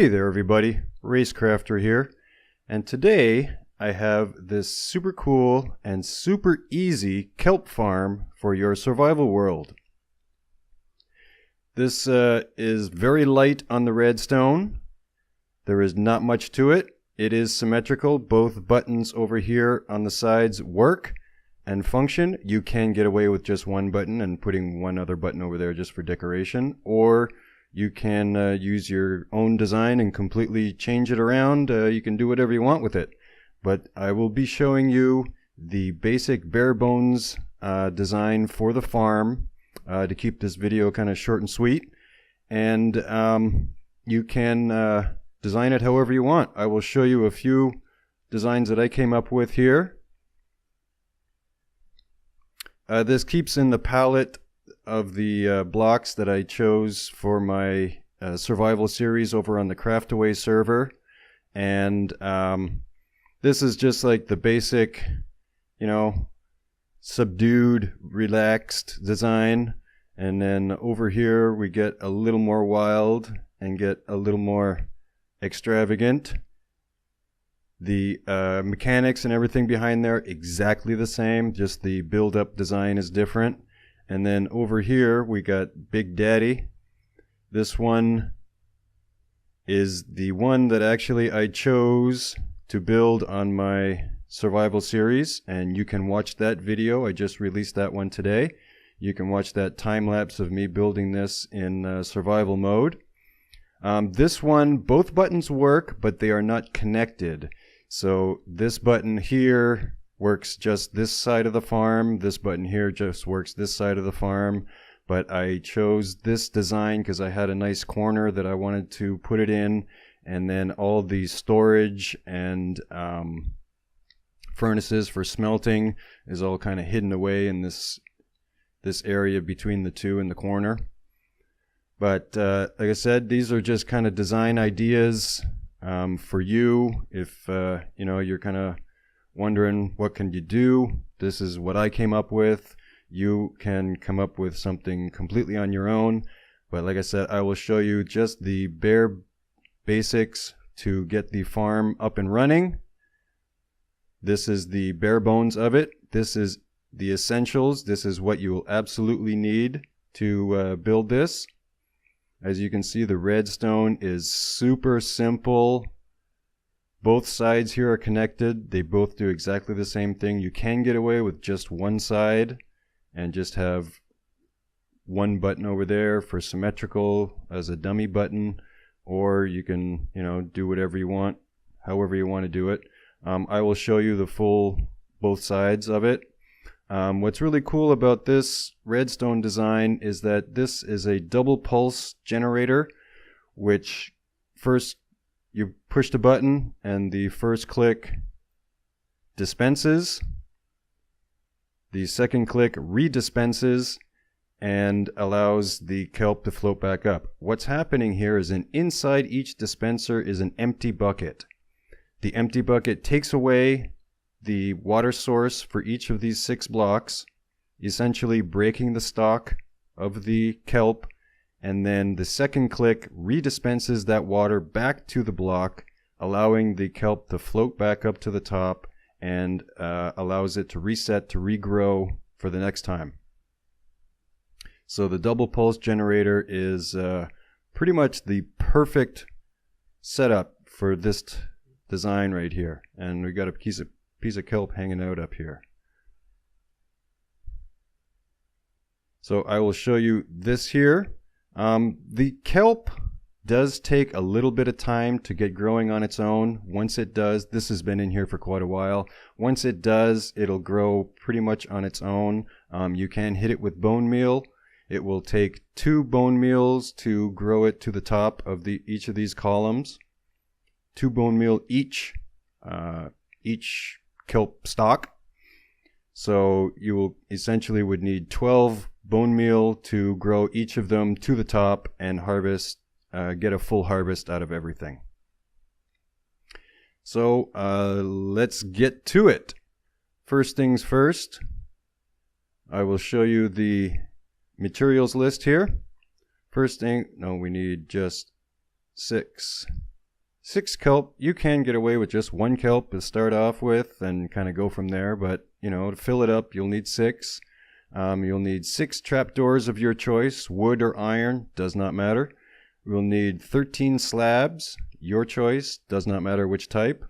Hey there everybody, Racecrafter here, and today I have this super cool and super easy kelp farm for your survival world. This is very light on the redstone. There is not much to it. It is symmetrical. Both buttons over here on the sides work and function. You can get away with just one button and putting one other button over there just for decoration, or you can use your own design and completely change it around. You can do whatever you want with it. But I will be showing you the basic bare bones design for the farm to keep this video kind of short and sweet. And you can design it however you want. I will show you a few designs that I came up with here. This keeps in the palette of the blocks that I chose for my survival series over on the Craftaway server. And this is just like the basic, you know, subdued, relaxed design. And then over here we get a little more wild and get a little more extravagant. The mechanics and everything behind there exactly the same, just the build-up design is different. And then over here we got Big Daddy. This one is the one that actually I chose to build on my survival series, and you can watch that video. I just released that one today. You can watch that time lapse of me building this in survival mode. This one, both buttons work, but they are not connected. So this button here works just this side of the farm. This button here just works this side of the farm. But I chose this design because I had a nice corner that I wanted to put it in. And then all the storage and furnaces for smelting is all kind of hidden away in this area between the two in the corner. But like I said, these are just kind of design ideas for you. If you know, you're kind of wondering what can you do, this is what I came up with. You can come up with something completely on your own, but like I said, I will show you just the bare basics to get the farm up and running. This is the bare bones of it. This is the essentials. This is what you will absolutely need to build this. As you can see, the redstone is super simple. Both sides here are connected. They both do exactly the same thing. You can get away with just one side and just have one button over there for symmetrical as a dummy button, or you can, you know, do whatever you want, however you want to do it. I will show you the full both sides of it. What's really cool about this redstone design is that this is a double pulse generator, which first you push the button and the first click dispenses, the second click redispenses and allows the kelp to float back up. What's happening here is inside each dispenser is an empty bucket. The empty bucket takes away the water source for each of these 6 blocks, essentially breaking the stock of the kelp, and then the second click redispenses that water back to the block, allowing the kelp to float back up to the top and allows it to reset to regrow for the next time. So the double pulse generator is pretty much the perfect setup for this design right here. And we got a piece of kelp hanging out up here. So I will show you this here. The kelp does take a little bit of time to get growing on its own. Once it does, this has been in here for quite a while. Once it does, it'll grow pretty much on its own. You can hit it with bone meal. It will take 2 bone meals to grow it to the top of each of these columns. 2 bone meal each kelp stalk. So you will essentially would need 12 bone meal to grow each of them to the top and harvest, get a full harvest out of everything. So let's get to it. First things first, I will show you the materials list here. First thing, no, we need just 6. 6 kelp. You can get away with just 1 kelp to start off with and kind of go from there, but you know, to fill it up you'll need 6. You'll need 6 trapdoors of your choice, wood or iron, does not matter. We'll need 13 slabs, your choice, does not matter which type.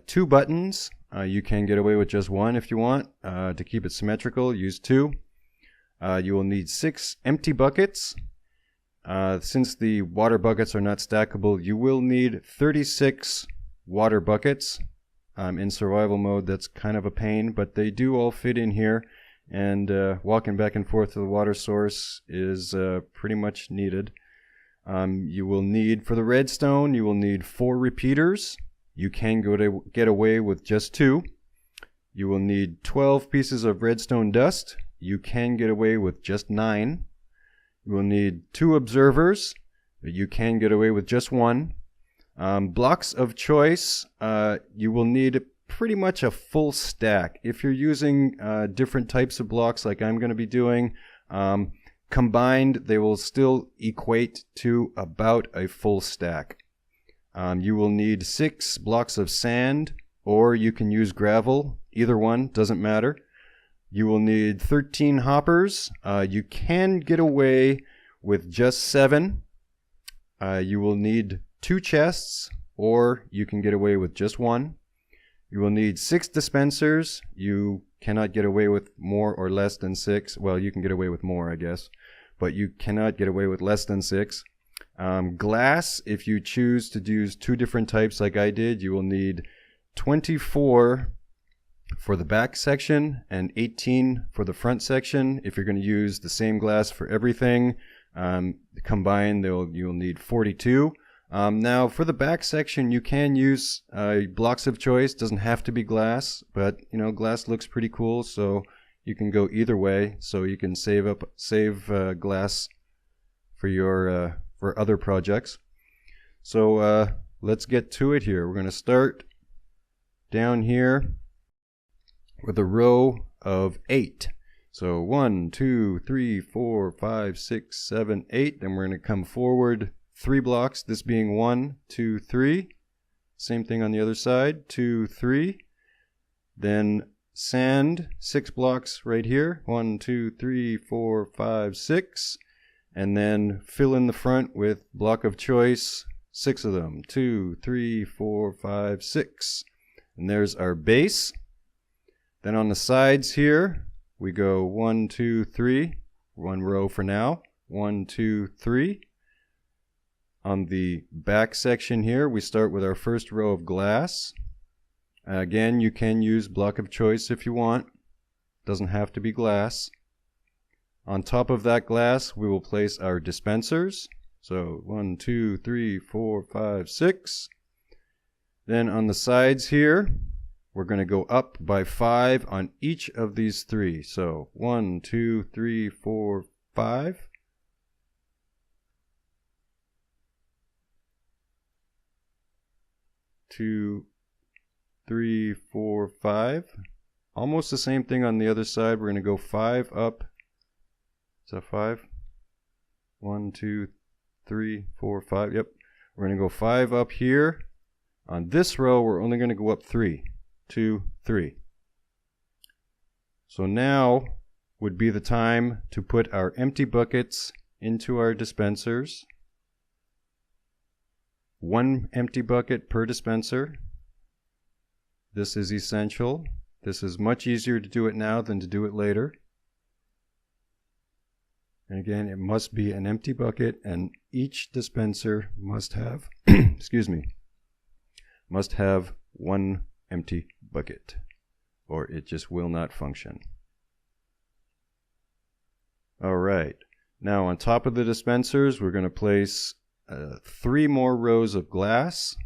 2 buttons, you can get away with just 1 if you want. To keep it symmetrical, use 2. You will need 6 empty buckets. Since the water buckets are not stackable, you will need 36 water buckets. In survival mode, that's kind of a pain, but they do all fit in here, and walking back and forth to the water source is pretty much needed. You will need, for the redstone, you will need 4 repeaters. You can get away with just 2. You will need 12 pieces of redstone dust. You can get away with just 9. You will need 2 observers. You can get away with just 1. Blocks of choice, you will need pretty much a full stack. If you're using different types of blocks like I'm going to be doing, combined they will still equate to about a full stack. You will need 6 blocks of sand, or you can use gravel. Either one, doesn't matter. You will need 13 hoppers. You can get away with just 7. You will need 2 chests, or you can get away with just 1. You will need 6 dispensers. You cannot get away with more or less than 6. Well, you can get away with more, I guess, but you cannot get away with less than 6. Glass, if you choose to use 2 different types like I did, you will need 24 for the back section and 18 for the front section. If you're going to use the same glass for everything, combined you'll need 42. Now for the back section, you can use blocks of choice. Doesn't have to be glass, but you know, glass looks pretty cool, so you can go either way. So you can save glass for your for other projects. So let's get to it here. We're going to start down here with a row of 8. So 1, 2, 3, 4, 5, 6, 7, 8. Then we're going to come forward 3 blocks, this being 1, 2, 3. Same thing on the other side, 2, 3. Then sand, 6 blocks right here, 1, 2, 3, 4, 5, 6. And then fill in the front with block of choice, 6 of them, 2, 3, 4, 5, 6. And there's our base. Then on the sides here, we go 1, 2, 3, 1 row for now, 1, 2, 3. On the back section here, we start with our first row of glass. Again, you can use block of choice if you want. Doesn't have to be glass. On top of that glass, we will place our dispensers. So 1, 2, 3, 4, 5, 6. Then on the sides here, we're going to go up by 5 on each of these 3. So 1, 2, 3, 4, 5. 2, 3, 4, 5. Almost the same thing on the other side. We're going to go 5 up. Is that 5? 1, 2, 3, 4, 5. Yep. We're going to go 5 up here. On this row, we're only going to go up 3. 2, 3. So now would be the time to put our empty buckets into our dispensers. 1 empty bucket per dispenser. This is essential. This is much easier to do it now than to do it later. And again, it must be an empty bucket, and each dispenser must have, excuse me, must have 1 empty bucket, or it just will not function. All right. Now on top of the dispensers, we're going to place 3 more rows of glass.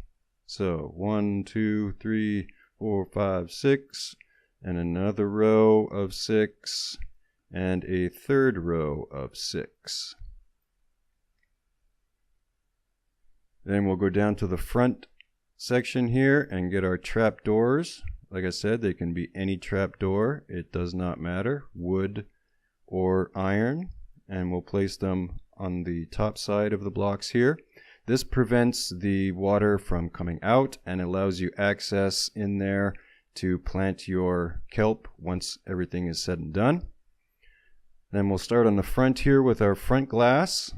So 1, 2, 3, 4, 5, 6, and another row of 6, and a third row of 6. Then we'll go down to the front section here and get our trap doors. Like I said, they can be any trap door. It does not matter, wood or iron. And we'll place them on the top side of the blocks here. This prevents the water from coming out and allows you access in there to plant your kelp once everything is said and done. Then we'll start on the front here with our front glass,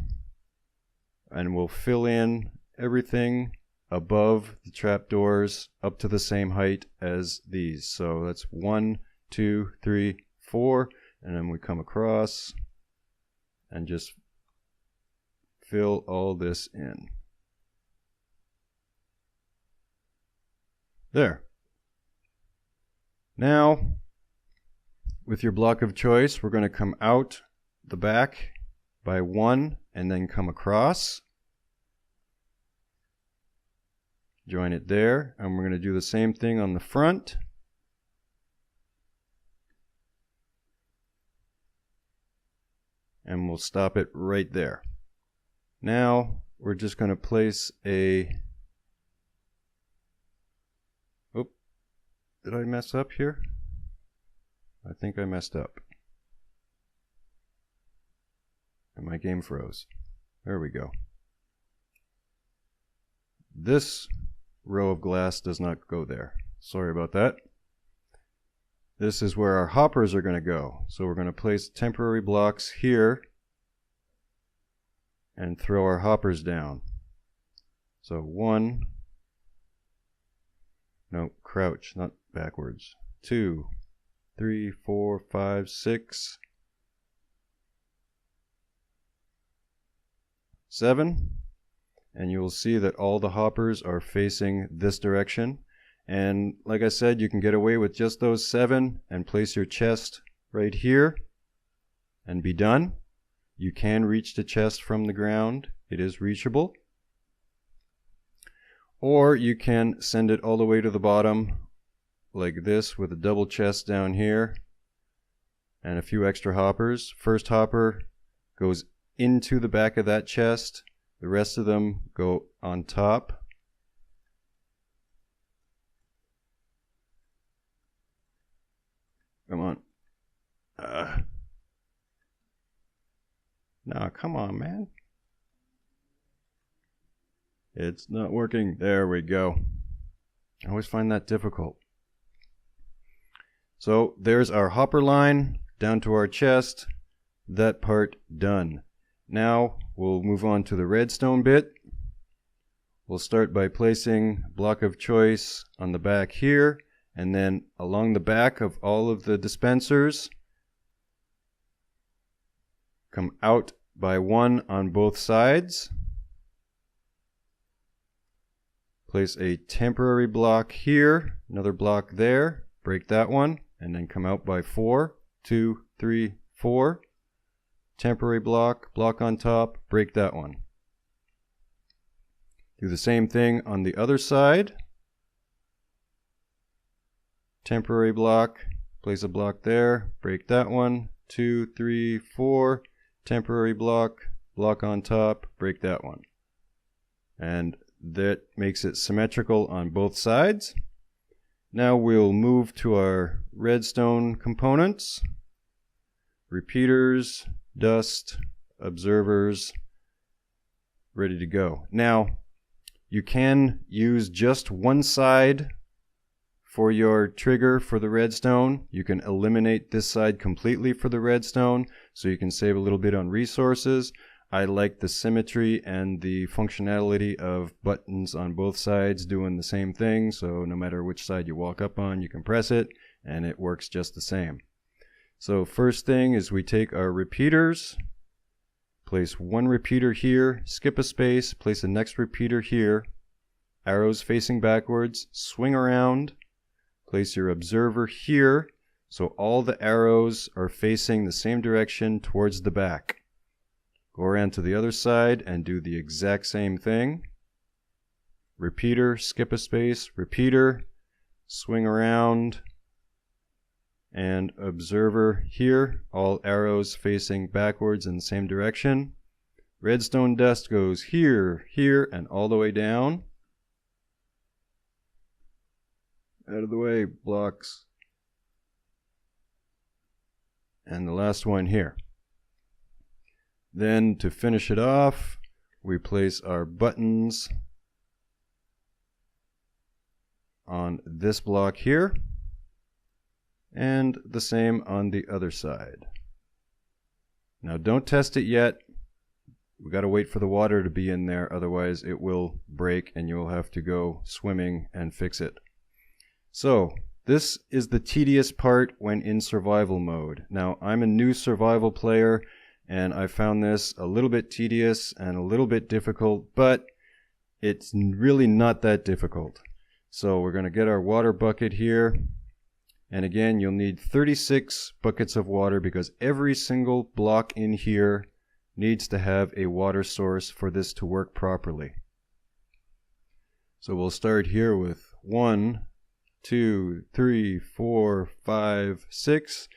and we'll fill in everything above the trapdoors up to the same height as these. So that's 1, 2, 3, 4, and then we come across and just fill all this in. There. Now, with your block of choice, we're going to come out the back by 1 and then come across. Join it there, and we're going to do the same thing on the front. And we'll stop it right there. Now, we're just going to place a... Oh, did I mess up here? I think I messed up. And my game froze. There we go. This row of glass does not go there. Sorry about that. This is where our hoppers are going to go. So we're going to place temporary blocks here and throw our hoppers down. So 1, no, crouch, not backwards. 2, 3, 4, 5, 6, 7, and you will see that all the hoppers are facing this direction. And like I said, you can get away with just those 7 and place your chest right here and be done. You can reach the chest from the ground. It is reachable. Or you can send it all the way to the bottom like this with a double chest down here and a few extra hoppers. First hopper goes into the back of that chest. The rest of them go on top. Come on. No, come on, man. It's not working. There we go. I always find that difficult. So there's our hopper line down to our chest. That part done. Now we'll move on to the redstone bit. We'll start by placing block of choice on the back here, and then along the back of all of the dispensers. Come out by 1 on both sides. Place a temporary block here, another block there, break that one, and then come out by 4, 2, 3, 4. Temporary block, block on top, break that one. Do the same thing on the other side. Temporary block, place a block there, break that one, 2, 3, 4. Temporary block, block on top, break that one. And that makes it symmetrical on both sides. Now we'll move to our redstone components. Repeaters, dust, observers, ready to go. Now, you can use just one side for your trigger for the redstone. You can eliminate this side completely for the redstone, so you can save a little bit on resources. I like the symmetry and the functionality of buttons on both sides doing the same thing, so no matter which side you walk up on, you can press it, and it works just the same. So first thing is we take our repeaters, place one repeater here, skip a space, place the next repeater here, arrows facing backwards, swing around, place your observer here, so all the arrows are facing the same direction towards the back. Go around to the other side and do the exact same thing. Repeater, skip a space, repeater, swing around, and observer here, all arrows facing backwards in the same direction. Redstone dust goes here, here, and all the way down. Out of the way, blocks. And the last one here. Then to finish it off, we place our buttons on this block here, and the same on the other side. Now don't test it yet. We got to wait for the water to be in there, otherwise it will break and you'll have to go swimming and fix it. So this is the tedious part when in survival mode. Now I'm a new survival player and I found this a little bit tedious and a little bit difficult, but it's really not that difficult. So we're going to get our water bucket here, and again you'll need 36 buckets of water because every single block in here needs to have a water source for this to work properly. So we'll start here with 1, 2, 3, 4, 5, 6,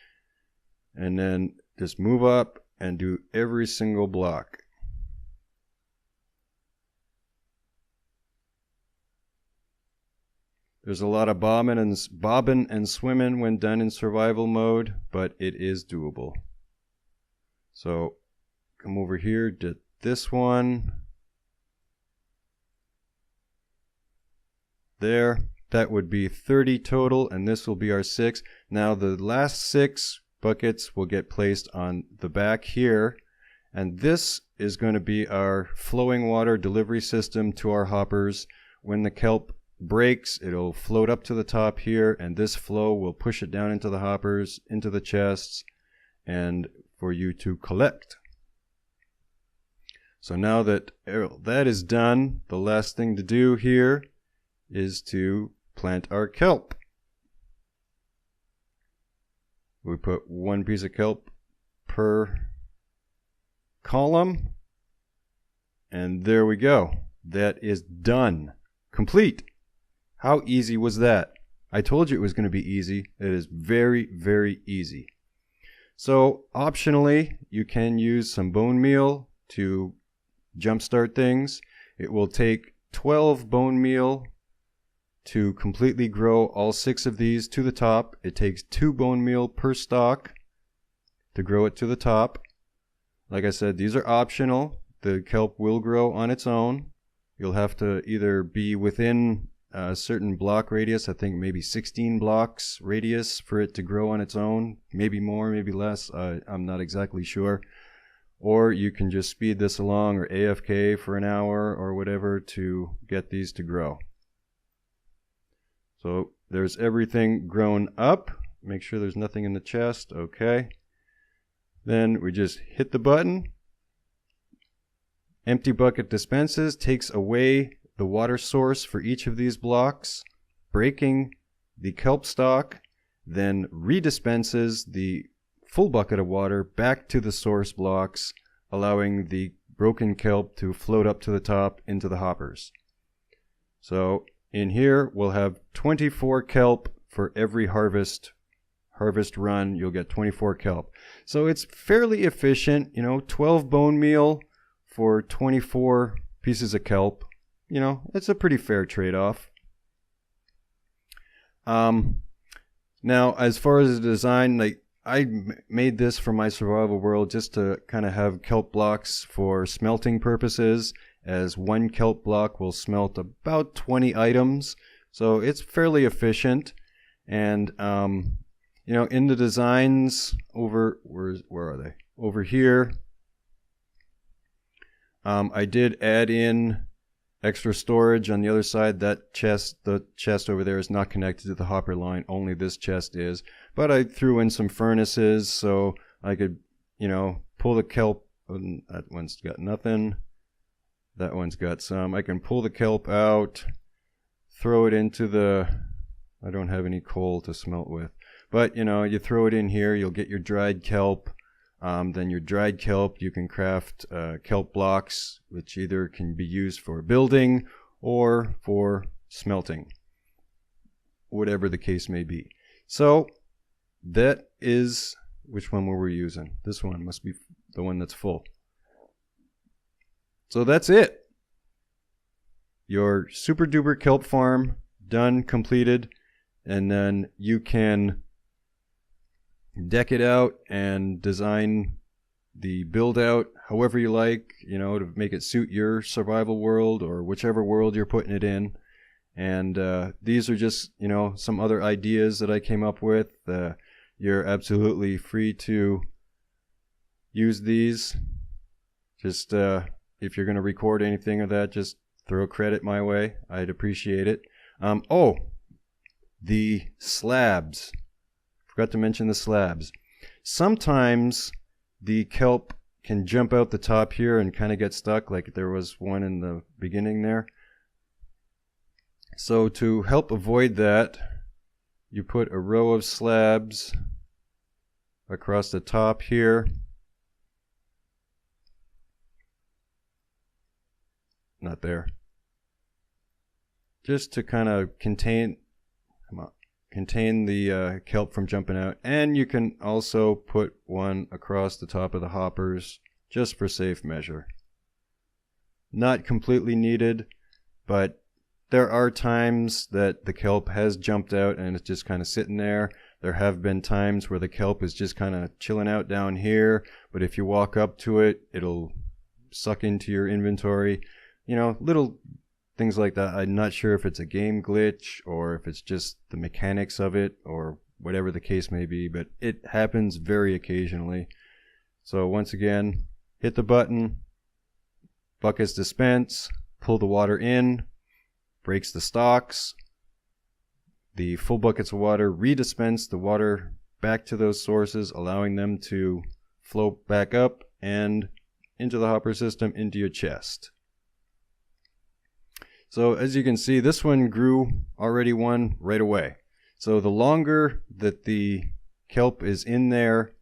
and then just move up and do every single block. There's a lot of bobbing and swimming when done in survival mode, but it is doable. So come over here to this one. There. That would be 30 total, and this will be our 6. Now the last 6 buckets will get placed on the back here, and this is going to be our flowing water delivery system to our hoppers. When the kelp breaks, it'll float up to the top here, and this flow will push it down into the hoppers, into the chests, and for you to collect. So now that that is done, the last thing to do here is to plant our kelp. We put 1 piece of kelp per column, and there we go. That is done. Complete. How easy was that? I told you it was going to be easy. It is very, very easy. So optionally, you can use some bone meal to jumpstart things. It will take 12 bone meal to completely grow all 6 of these to the top. It takes 2 bone meal per stalk to grow it to the top. Like I said, these are optional. The kelp will grow on its own. You'll have to either be within a certain block radius, I think maybe 16 blocks radius for it to grow on its own, maybe more, maybe less, I'm not exactly sure. Or you can just speed this along or AFK for an hour or whatever to get these to grow. So there's everything grown up. Make sure there's nothing in the chest. Okay. Then we just hit the button. Empty bucket dispenses, takes away the water source for each of these blocks, breaking the kelp stalk, then redispenses the full bucket of water back to the source blocks, allowing the broken kelp to float up to the top into the hoppers. So in here we'll have 24 kelp for every harvest run. You'll get 24 kelp. So it's fairly efficient, 12 bone meal for 24 pieces of kelp. It's a pretty fair trade-off. Now, as far as the design, I made this for my survival world just to kind of have kelp blocks for smelting purposes, as 1 kelp block will smelt about 20 items. So it's fairly efficient. And, in the designs where are they? Over here, I did add in extra storage on the other side. The chest over there is not connected to the hopper line, only this chest is. But I threw in some furnaces so I could, pull the kelp. That one's got nothing. That one's got some. I can pull the kelp out, throw it into I don't have any coal to smelt with. But, you throw it in here, you'll get your dried kelp. Then your dried kelp, you can craft kelp blocks, which either can be used for building or for smelting, whatever the case may be. So that is, which one were we using? This one must be the one that's full. So that's it. Your super duper kelp farm done, completed, and then you can deck it out and design the build out however you like, you know, to make it suit your survival world or whichever world you're putting it in. And these are just, you know, some other ideas that I came up with. You're absolutely free to use these. Just if you're going to record anything of that, just throw credit my way. I'd appreciate it. Oh, the slabs. Forgot to mention the slabs. Sometimes the kelp can jump out the top here and kind of get stuck, like there was one in the beginning there. So to help avoid that, you put a row of slabs across the top here. Not there. Just to kind of contain the kelp from jumping out. And you can also put one across the top of the hoppers just for safe measure. Not completely needed, but there are times that the kelp has jumped out and it's just kind of sitting there. There have been times where the kelp is just kind of chilling out down here, but if you walk up to it, it'll suck into your inventory. You know, little things like that. I'm not sure if it's a game glitch or if it's just the mechanics of it or whatever the case may be, but it happens very occasionally. So once again, hit the button, buckets dispense, pull the water in, breaks the stocks. The full buckets of water redispense the water back to those sources, allowing them to float back up and into the hopper system into your chest. So as you can see, this one grew already one right away. So the longer that the kelp is in there,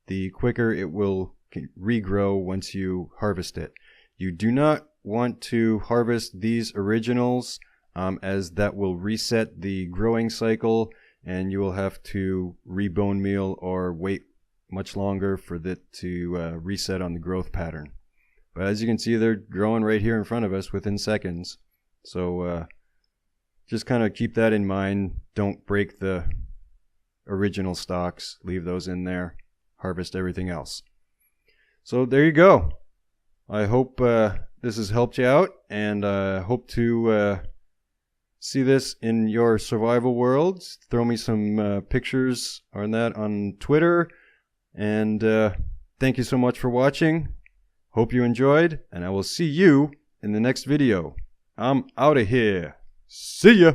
the quicker it will regrow once you harvest it. You do not want to harvest these originals, as that will reset the growing cycle and you will have to rebone meal or wait much longer for it to reset on the growth pattern. But as you can see, they're growing right here in front of us within seconds. So just kind of keep that in mind. Don't break the original stocks. Leave those in there. Harvest everything else. So there you go. I hope this has helped you out, and hope to see this in your survival worlds. Throw me some pictures on that on Twitter. And thank you so much for watching. Hope you enjoyed, and I will see you in the next video. I'm out of here. See ya.